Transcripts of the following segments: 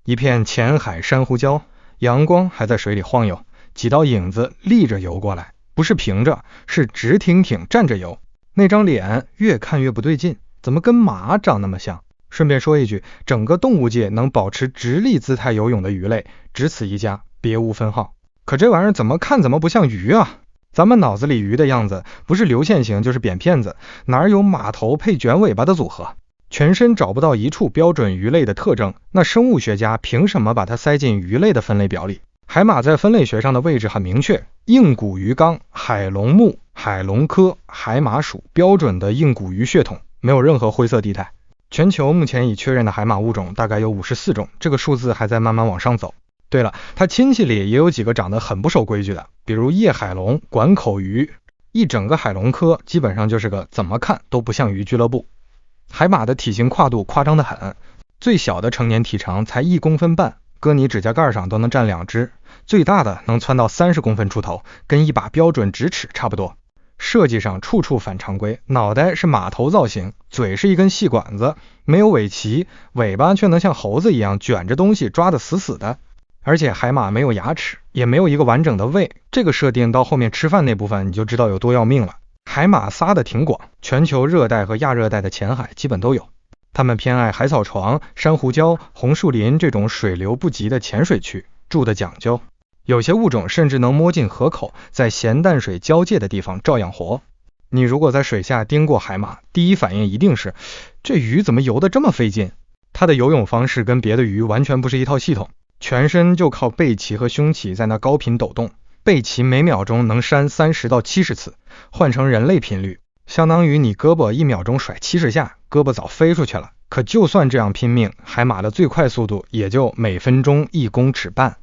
一片浅海珊瑚礁，阳光还在水里晃悠，几道影子立着游过来，不是平着，是直挺挺站着游。那张脸越看越不对劲，怎么跟马长那么像？顺便说一句，整个动物界能保持直立姿态游泳的鱼类只此一家，别无分号。可这玩意儿怎么看怎么不像鱼啊？咱们脑子里鱼的样子不是流线型就是扁片子，哪有马头配卷尾巴的组合？全身找不到一处标准鱼类的特征，那生物学家凭什么把它塞进鱼类的分类表里？海马在分类学上的位置很明确，硬骨鱼纲，海龙目，海龙科，海马属，标准的硬骨鱼血统，没有任何灰色地带。全球目前已确认的海马物种大概有54种，这个数字还在慢慢往上走。对了，它亲戚里也有几个长得很不守规矩的，比如叶海龙、管口鱼，一整个海龙科基本上就是个怎么看都不像鱼俱乐部。海马的体型跨度夸张得很，最小的成年体长才1公分半，搁你指甲盖上都能站2只，最大的能窜到30公分出头，跟一把标准直尺差不多。设计上处处反常规，脑袋是马头造型，嘴是一根细管子，没有尾鳍，尾巴却能像猴子一样卷着东西抓得死死的。而且海马没有牙齿，也没有一个完整的胃，这个设定到后面吃饭那部分你就知道有多要命了。海马撒得挺广，全球热带和亚热带的浅海基本都有。它们偏爱海草床、珊瑚礁、红树林这种水流不急的浅水区，住的讲究。有些物种甚至能摸进河口，在咸淡水交界的地方照样活。你如果在水下盯过海马，第一反应一定是，这鱼怎么游得这么费劲？它的游泳方式跟别的鱼完全不是一套系统，全身就靠背鳍和胸鳍在那高频抖动，背鳍每秒钟能扇30到70次，换成人类频率，相当于你胳膊1秒钟甩70下，胳膊早飞出去了。可就算这样拼命，海马的最快速度也就每分钟1公尺半，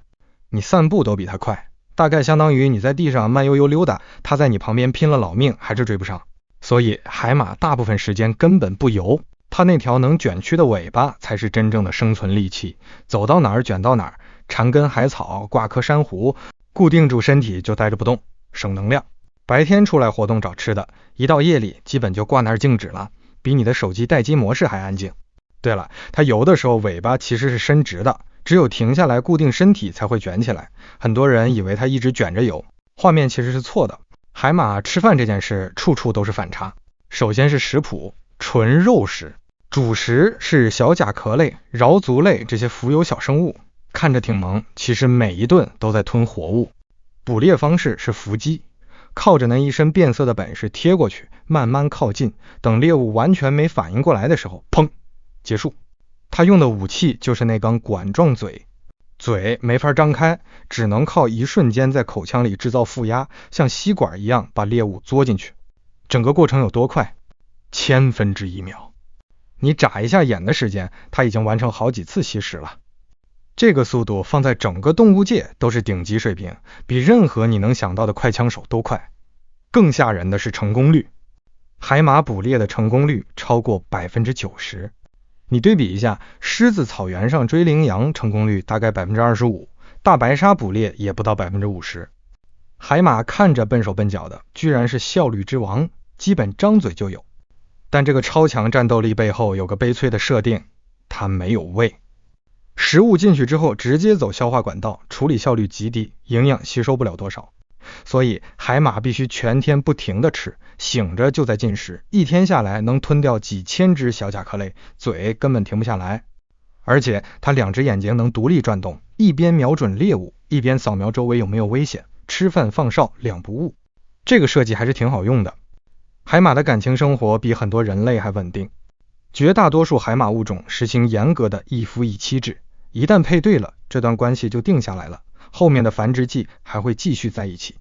你散步都比它快，大概相当于你在地上慢悠悠溜达，它在你旁边拼了老命还是追不上。所以海马大部分时间根本不游，它那条能卷曲的尾巴才是真正的生存利器，走到哪儿卷到哪儿，缠根海草，挂棵珊瑚，固定住身体就待着不动，省能量。白天出来活动找吃的，一到夜里基本就挂那儿静止了，比你的手机待机模式还安静。对了，它游的时候尾巴其实是伸直的，只有停下来固定身体才会卷起来，很多人以为它一直卷着游，画面其实是错的。海马吃饭这件事处处都是反差。首先是食谱，纯肉食，主食是小甲壳类、桡足类这些浮游小生物，看着挺萌，其实每一顿都在吞活物。捕猎方式是伏击，靠着那一身变色的本事贴过去，慢慢靠近，等猎物完全没反应过来的时候，砰，结束。他用的武器就是那根管状嘴，嘴没法张开，只能靠一瞬间在口腔里制造负压，像吸管一样把猎物嘬进去。整个过程有多快？1000分之1秒。你眨一下眼的时间，它已经完成好几次吸食了。这个速度放在整个动物界都是顶级水平，比任何你能想到的快枪手都快。更吓人的是成功率，海马捕猎的成功率超过90%。你对比一下，狮子草原上追羚羊成功率大概25%，大白鲨捕猎也不到50%。海马看着笨手笨脚的，居然是效率之王，基本张嘴就有。但这个超强战斗力背后有个悲催的设定，它没有胃。食物进去之后直接走消化管道，处理效率极低，营养吸收不了多少。所以海马必须全天不停的吃，醒着就在进食，一天下来能吞掉几千只小甲壳类，嘴根本停不下来。而且它2只眼睛能独立转动，一边瞄准猎物，一边扫描周围有没有危险，吃饭放哨2不误。这个设计还是挺好用的。海马的感情生活比很多人类还稳定，绝大多数海马物种实行严格的一夫一妻制，一旦配对了，这段关系就定下来了，后面的繁殖季还会继续在一起。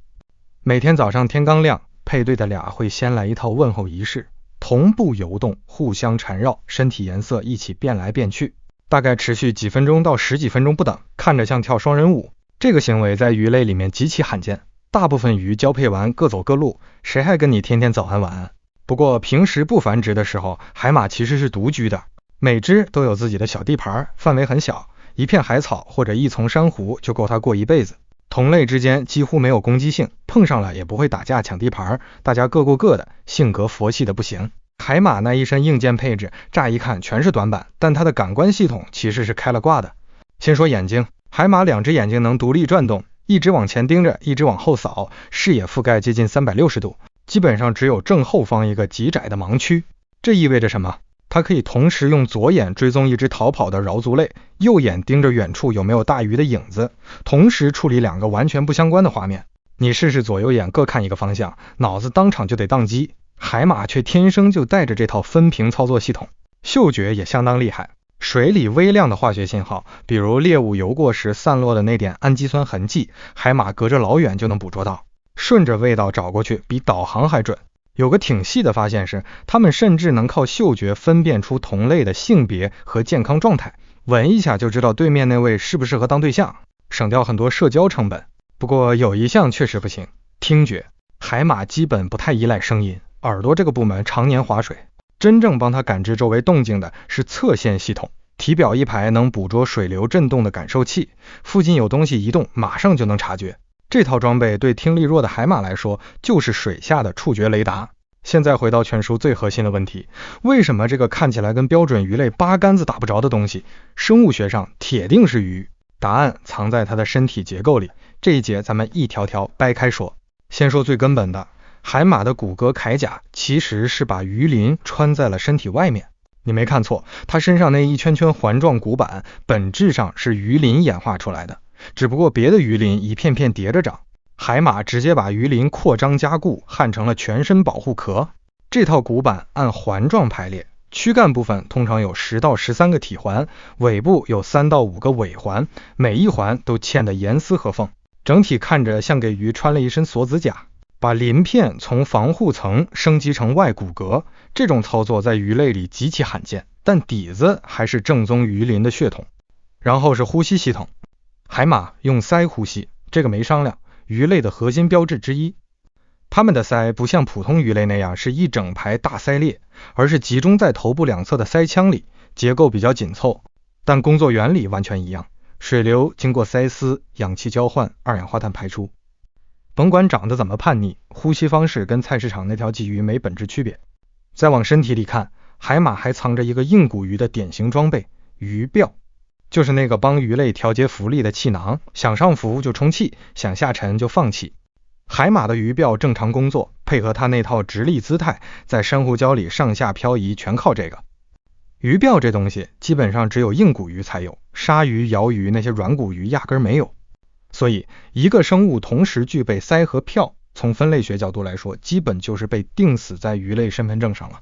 每天早上天刚亮，配对的俩会先来一套问候仪式，同步游动，互相缠绕，身体颜色一起变来变去，大概持续几分钟到10几分钟不等，看着像跳双人舞。这个行为在鱼类里面极其罕见，大部分鱼交配完各走各路，谁还跟你天天早安晚安？不过平时不繁殖的时候，海马其实是独居的，每只都有自己的小地盘，范围很小，一片海草或者一丛珊瑚就够它过一辈子。同类之间几乎没有攻击性，碰上了也不会打架抢地盘，大家各过各的，性格佛系的不行。海马那一身硬件配置乍一看全是短板，但它的感官系统其实是开了挂的。先说眼睛，海马2只眼睛能独立转动，一直往前盯着，一直往后扫，视野覆盖接近360度，基本上只有正后方一个极窄的盲区。这意味着什么？它可以同时用左眼追踪一只逃跑的桡足类，右眼盯着远处有没有大鱼的影子，同时处理2个完全不相关的画面。你试试左右眼各看一个方向，脑子当场就得宕机。海马却天生就带着这套分屏操作系统，嗅觉也相当厉害。水里微量的化学信号，比如猎物游过时散落的那点氨基酸痕迹，海马隔着老远就能捕捉到，顺着味道找过去，比导航还准。有个挺细的发现是，它们甚至能靠嗅觉分辨出同类的性别和健康状态，闻一下就知道对面那位适不适合当对象，省掉很多社交成本。不过有一项确实不行，听觉。海马基本不太依赖声音，耳朵这个部门常年划水，真正帮它感知周围动静的是侧线系统。体表一排能捕捉水流震动的感受器，附近有东西移动马上就能察觉。这套装备对听力弱的海马来说就是水下的触觉雷达。现在回到全书最核心的问题，为什么这个看起来跟标准鱼类八竿子打不着的东西，生物学上铁定是鱼？答案藏在它的身体结构里。这一节咱们一条条掰开说。先说最根本的，海马的骨骼铠甲其实是把鱼鳞穿在了身体外面。你没看错，它身上那一圈圈环状骨板本质上是鱼鳞演化出来的，只不过别的鱼鳞一片片叠着长，海马直接把鱼鳞扩张加固，焊成了全身保护壳。这套骨板按环状排列，躯干部分通常有10到13个体环，尾部有3到5个尾环，每一环都嵌得严丝合缝，整体看着像给鱼穿了一身锁子甲，把鳞片从防护层升级成外骨骼。这种操作在鱼类里极其罕见，但底子还是正宗鱼鳞的血统。然后是呼吸系统，海马用鳃呼吸，这个没商量，鱼类的核心标志之一。它们的鳃不像普通鱼类那样是一整排大鳃裂，而是集中在头部两侧的鳃腔里，结构比较紧凑，但工作原理完全一样。水流经过鳃丝，氧气交换，二氧化碳排出。甭管长得怎么叛逆，呼吸方式跟菜市场那条鲫鱼没本质区别。再往身体里看，海马还藏着一个硬骨鱼的典型装备——鱼鳔，就是那个帮鱼类调节浮力的气囊，想上浮就充气，想下沉就放气。海马的鱼鳔正常工作，配合它那套直立姿态，在珊瑚礁里上下漂移，全靠这个。鱼鳔这东西基本上只有硬骨鱼才有，鲨鱼、鳐鱼那些软骨鱼压根没有。所以一个生物同时具备鳃和鳔，从分类学角度来说，基本就是被钉死在鱼类身份证上了。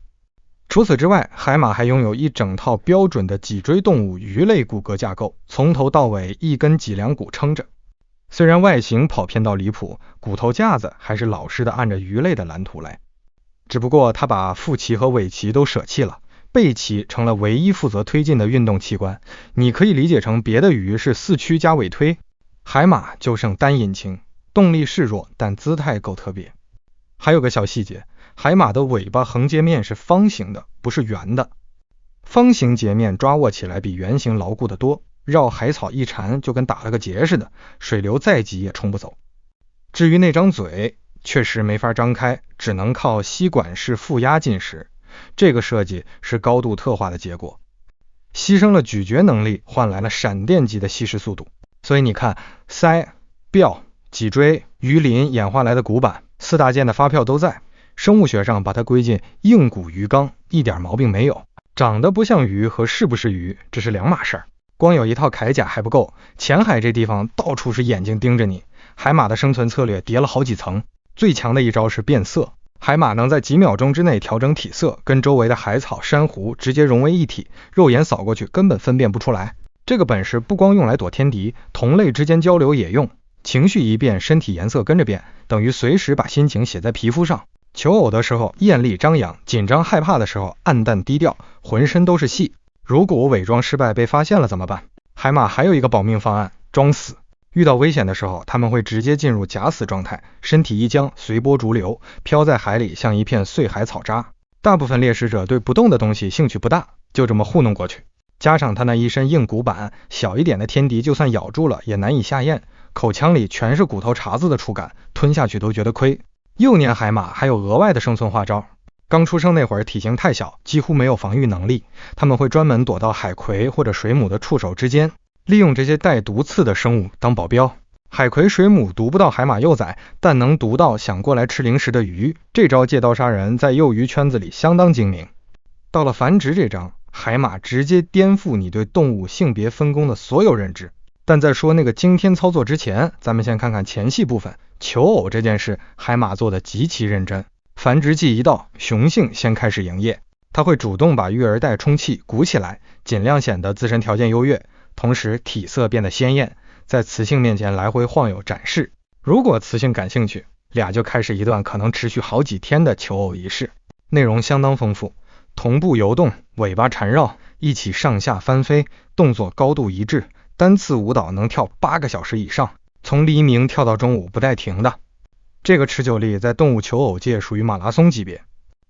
除此之外，海马还拥有一整套标准的脊椎动物鱼类骨骼架构，从头到尾一根脊梁骨撑着。虽然外形跑偏到离谱，骨头架子还是老实的按着鱼类的蓝图来。只不过它把腹鳍和尾鳍都舍弃了，背鳍成了唯一负责推进的运动器官。你可以理解成别的鱼是4驱加尾推，海马就剩单引擎，动力是弱，但姿态够特别。还有个小细节，海马的尾巴横截面是方形的，不是圆的。方形截面抓握起来比圆形牢固得多，绕海草一缠就跟打了个结似的，水流再急也冲不走。至于那张嘴，确实没法张开，只能靠吸管式负压进食。这个设计是高度特化的结果，牺牲了咀嚼能力，换来了闪电级的吸食速度。所以你看，鳃、鳔、脊椎、鱼鳞演化来的骨板，4大件的发票都在。生物学上把它归进硬骨鱼纲，一点毛病没有。长得不像鱼和是不是鱼，这是两码事儿。光有一套铠甲还不够，浅海这地方到处是眼睛盯着你。海马的生存策略叠了好几层，最强的一招是变色。海马能在几秒钟之内调整体色，跟周围的海草、珊瑚直接融为一体，肉眼扫过去根本分辨不出来。这个本事不光用来躲天敌，同类之间交流也用。情绪一变，身体颜色跟着变，等于随时把心情写在皮肤上。求偶的时候艳丽张扬，紧张害怕的时候暗淡低调，浑身都是戏。如果伪装失败被发现了怎么办？海马还有一个保命方案，装死。遇到危险的时候，他们会直接进入假死状态，身体一僵，随波逐流，飘在海里像一片碎海草渣。大部分猎食者对不动的东西兴趣不大，就这么糊弄过去。加上他那一身硬骨板，小一点的天敌就算咬住了也难以下咽，口腔里全是骨头碴子的触感，吞下去都觉得亏。幼年海马还有额外的生存花招，刚出生那会儿体型太小，几乎没有防御能力，他们会专门躲到海葵或者水母的触手之间，利用这些带毒刺的生物当保镖。海葵水母毒不到海马幼崽，但能毒到想过来吃零食的鱼，这招借刀杀人在幼鱼圈子里相当精明。到了繁殖这章，海马直接颠覆你对动物性别分工的所有认知。但在说那个惊天操作之前，咱们先看看前戏部分。求偶这件事，海马做的极其认真。繁殖季一到，雄性先开始营业，它会主动把育儿袋充气鼓起来，尽量显得自身条件优越，同时体色变得鲜艳，在雌性面前来回晃悠展示。如果雌性感兴趣，俩就开始一段可能持续好几天的求偶仪式，内容相当丰富，同步游动，尾巴缠绕，一起上下翻飞，动作高度一致，单次舞蹈能跳8个小时以上，从黎明跳到中午不带停的。这个持久力在动物求偶界属于马拉松级别。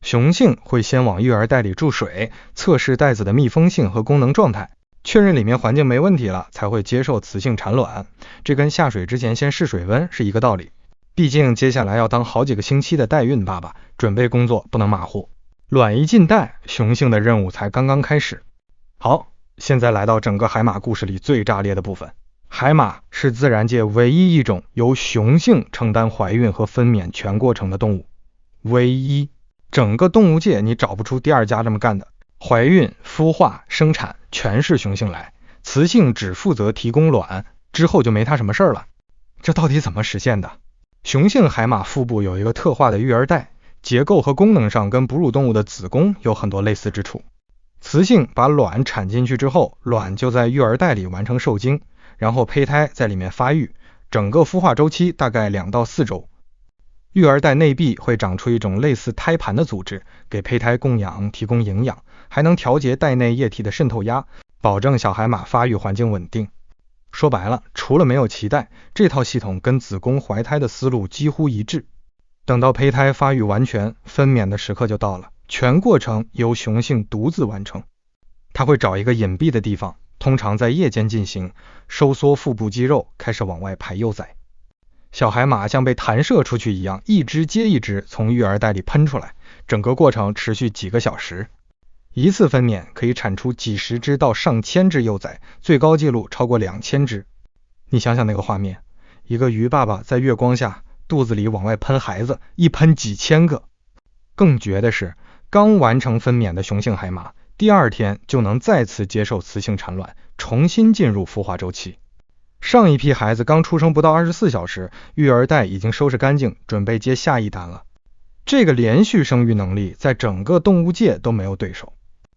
雄性会先往育儿袋里注水，测试袋子的密封性和功能状态，确认里面环境没问题了，才会接受雌性产卵。这跟下水之前先试水温是一个道理。毕竟接下来要当好几个星期的代孕爸爸，准备工作不能马虎。卵一进袋，雄性的任务才刚刚开始。好，现在来到整个海马故事里最炸裂的部分。海马是自然界唯一一种由雄性承担怀孕和分娩全过程的动物，唯一。整个动物界你找不出第二家这么干的，怀孕、孵化、生产全是雄性来，雌性只负责提供卵，之后就没它什么事了。这到底怎么实现的？雄性海马腹部有一个特化的育儿袋，结构和功能上跟哺乳动物的子宫有很多类似之处。雌性把卵产进去之后，卵就在育儿袋里完成受精，然后胚胎在里面发育，整个孵化周期大概2到4周。育儿袋内壁会长出一种类似胎盘的组织，给胚胎供氧提供营养，还能调节袋内液体的渗透压，保证小海马发育环境稳定。说白了，除了没有脐带，这套系统跟子宫怀胎的思路几乎一致。等到胚胎发育完全，分娩的时刻就到了，全过程由雄性独自完成。它会找一个隐蔽的地方，通常在夜间进行，收缩腹部肌肉，开始往外排幼崽。小海马像被弹射出去一样，一只接一只从育儿袋里喷出来，整个过程持续几个小时。一次分娩可以产出几十只到上千只幼崽，最高纪录超过2000只。你想想那个画面，一个鱼爸爸在月光下肚子里往外喷孩子，一喷几千个。更绝的是，刚完成分娩的雄性海马，第2天就能再次接受雌性产卵，重新进入孵化周期。上一批孩子刚出生不到24小时，育儿袋已经收拾干净，准备接下一单了。这个连续生育能力在整个动物界都没有对手。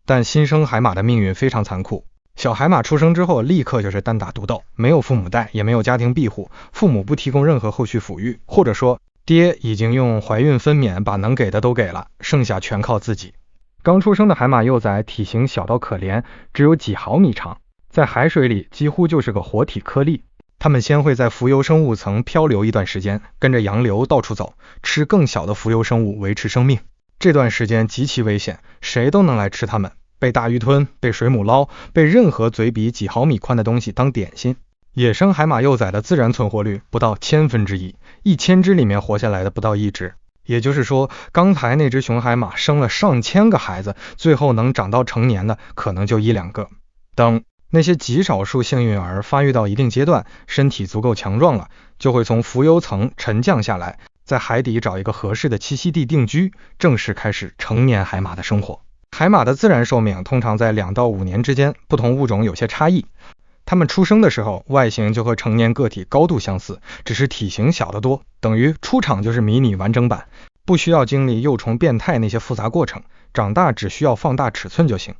但新生海马的命运非常残酷，小海马出生之后立刻就是单打独斗，没有父母带，也没有家庭庇护，父母不提供任何后续抚育，或者说爹已经用怀孕分娩把能给的都给了，剩下全靠自己。刚出生的海马幼崽体型小到可怜，只有几毫米长，在海水里几乎就是个活体颗粒。它们先会在浮游生物层漂流一段时间，跟着洋流到处走，吃更小的浮游生物维持生命。这段时间极其危险，谁都能来吃它们，被大鱼吞，被水母捞，被任何嘴比几毫米宽的东西当点心。野生海马幼崽的自然存活率不到1/1000，1000只里面活下来的不到1只。也就是说，刚才那只雄海马生了上千个孩子，最后能长到成年的可能就1-2个。等那些极少数幸运儿发育到一定阶段，身体足够强壮了，就会从浮游层沉降下来，在海底找一个合适的栖息地定居，正式开始成年海马的生活。海马的自然寿命通常在2到5年之间，不同物种有些差异。它们出生的时候外形就和成年个体高度相似，只是体型小得多，等于出场就是迷你完整版，不需要经历幼虫变态那些复杂过程，长大只需要放大尺寸就行。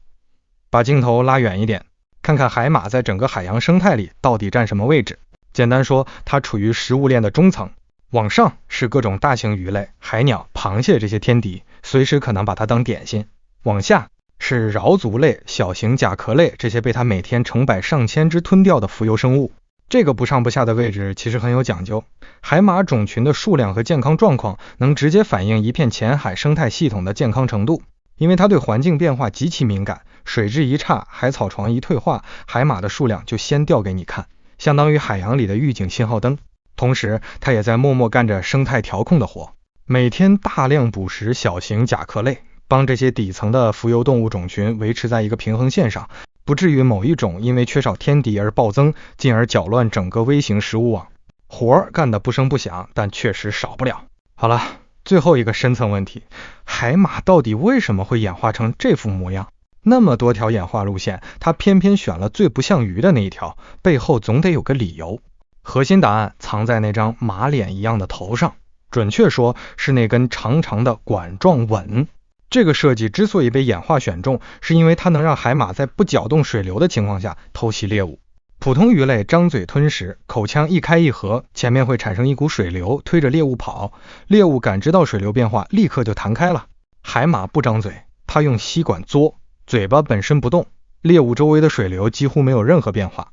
把镜头拉远一点，看看海马在整个海洋生态里到底占什么位置。简单说，它处于食物链的中层，往上是各种大型鱼类、海鸟、螃蟹这些天敌，随时可能把它当点心。往下是桡足类、小型甲壳类这些被它每天成百上千只吞掉的浮游生物。这个不上不下的位置其实很有讲究，海马种群的数量和健康状况能直接反映一片浅海生态系统的健康程度。因为它对环境变化极其敏感，水质一差，海草床一退化，海马的数量就先掉给你看，相当于海洋里的预警信号灯。同时它也在默默干着生态调控的活，每天大量捕食小型甲壳类，帮这些底层的浮游动物种群维持在一个平衡线上，不至于某一种因为缺少天敌而暴增，进而搅乱整个微型食物网。活儿干得不声不响，但确实少不了。好了，最后一个深层问题，海马到底为什么会演化成这副模样？那么多条演化路线，它偏偏选了最不像鱼的那一条，背后总得有个理由。核心答案藏在那张马脸一样的头上，准确说是那根长长的管状吻。这个设计之所以被演化选中，是因为它能让海马在不搅动水流的情况下偷袭猎物。普通鱼类张嘴吞食，口腔一开一合，前面会产生一股水流推着猎物跑，猎物感知到水流变化，立刻就弹开了。海马不张嘴，它用吸管嘬，嘴巴本身不动，猎物周围的水流几乎没有任何变化，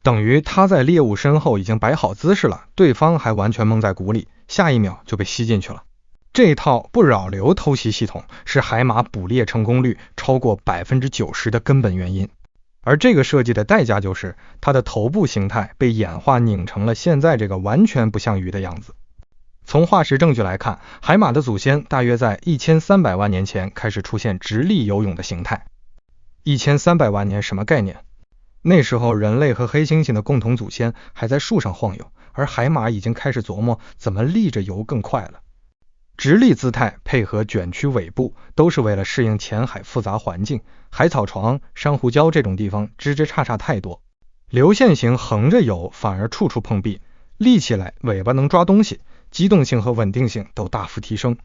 等于它在猎物身后已经摆好姿势了，对方还完全蒙在鼓里，下一秒就被吸进去了。这套不扰流偷袭系统是海马捕猎成功率超过 90% 的根本原因，而这个设计的代价就是它的头部形态被演化拧成了现在这个完全不像鱼的样子。从化石证据来看，海马的祖先大约在1300万年前开始出现直立游泳的形态。1300万年什么概念？那时候人类和黑猩猩的共同祖先还在树上晃悠，而海马已经开始琢磨怎么立着游更快了。直立姿态配合卷曲尾部，都是为了适应浅海复杂环境，海草床、珊瑚礁这种地方枝枝杈杈太多。流线型横着游反而处处碰壁，立起来尾巴能抓东西，机动性和稳定性都大幅提升。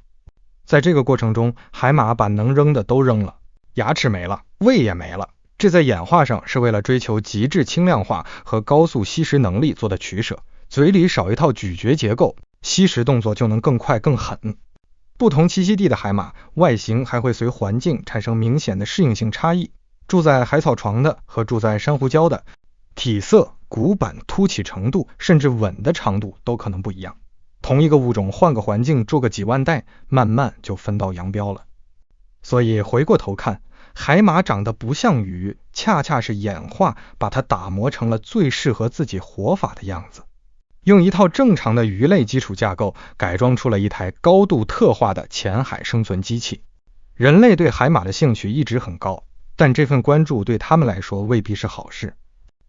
在这个过程中，海马把能扔的都扔了，牙齿没了，胃也没了，这在演化上是为了追求极致轻量化和高速吸食能力做的取舍，嘴里少一套咀嚼结构，吸食动作就能更快更狠。不同栖息地的海马外形还会随环境产生明显的适应性差异，住在海草床的和住在珊瑚礁的体色、骨板凸起程度甚至吻的长度都可能不一样。同一个物种换个环境住个几万代，慢慢就分道扬镳了。所以回过头看，海马长得不像鱼，恰恰是演化把它打磨成了最适合自己活法的样子，用一套正常的鱼类基础架构改装出了一台高度特化的浅海生存机器。人类对海马的兴趣一直很高，但这份关注对他们来说未必是好事。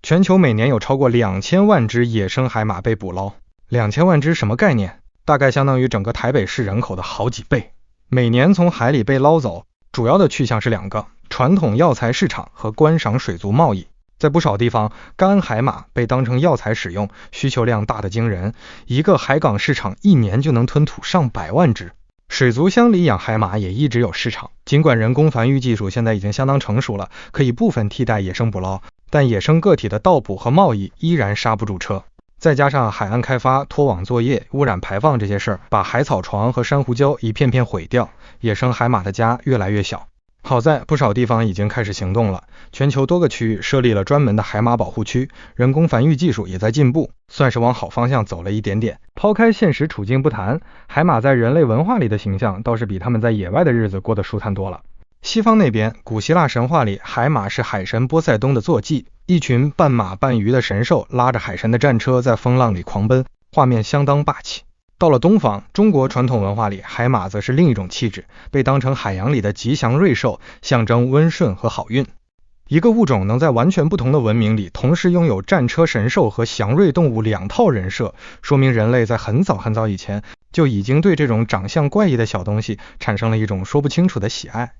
全球每年有超过2000万只野生海马被捕捞，2000万只什么概念？大概相当于整个台北市人口的好几倍。每年从海里被捞走，主要的去向是2个，传统药材市场和观赏水族贸易。在不少地方，干海马被当成药材使用，需求量大得惊人，一个海港市场一年就能吞吐上百万只。水族箱里养海马也一直有市场，尽管人工繁育技术现在已经相当成熟了，可以部分替代野生捕捞，但野生个体的盗捕和贸易依然刹不住车。再加上海岸开发、拖网作业、污染排放这些事儿，把海草床和珊瑚礁一片片毁掉，野生海马的家越来越小。好在不少地方已经开始行动了，全球多个区域设立了专门的海马保护区，人工繁育技术也在进步，算是往好方向走了一点点。抛开现实处境不谈，海马在人类文化里的形象倒是比他们在野外的日子过得舒坦多了。西方那边，古希腊神话里，海马是海神波塞冬的坐骑，一群半马半鱼的神兽拉着海神的战车在风浪里狂奔，画面相当霸气。到了东方，中国传统文化里，海马则是另一种气质，被当成海洋里的吉祥瑞兽，象征温顺和好运。一个物种能在完全不同的文明里同时拥有战车神兽和祥瑞动物2套人设，说明人类在很早很早以前就已经对这种长相怪异的小东西产生了一种说不清楚的喜爱。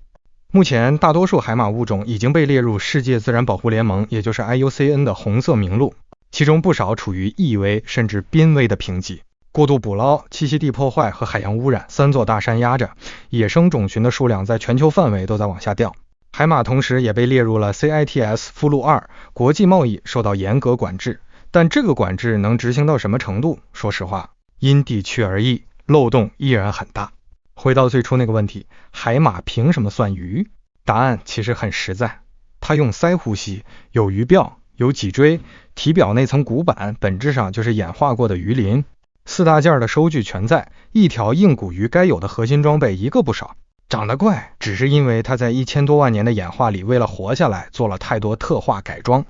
目前大多数海马物种已经被列入世界自然保护联盟，也就是 IUCN 的红色名录，其中不少处于易危甚至濒危的评级。过度捕捞、栖息地破坏和海洋污染3座大山压着，野生种群的数量在全球范围都在往下掉。海马同时也被列入了 CITES 附录2，国际贸易受到严格管制，但这个管制能执行到什么程度？说实话，因地区而异，漏洞依然很大。回到最初那个问题，海马凭什么算鱼？答案其实很实在，它用鳃呼吸，有鱼鳔，有脊椎，体表那层骨板本质上就是演化过的鱼鳞。4大件的收据全在，一条硬骨鱼该有的核心装备一个不少。长得怪，只是因为它在1000多万年的演化里，为了活下来做了太多特化改装。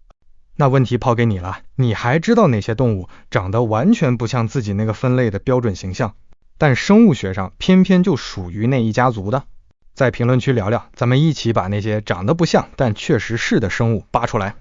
那问题抛给你了，你还知道哪些动物长得完全不像自己那个分类的标准形象，但生物学上偏偏就属于那一家族的？在评论区聊聊，咱们一起把那些长得不像但确实是的生物扒出来。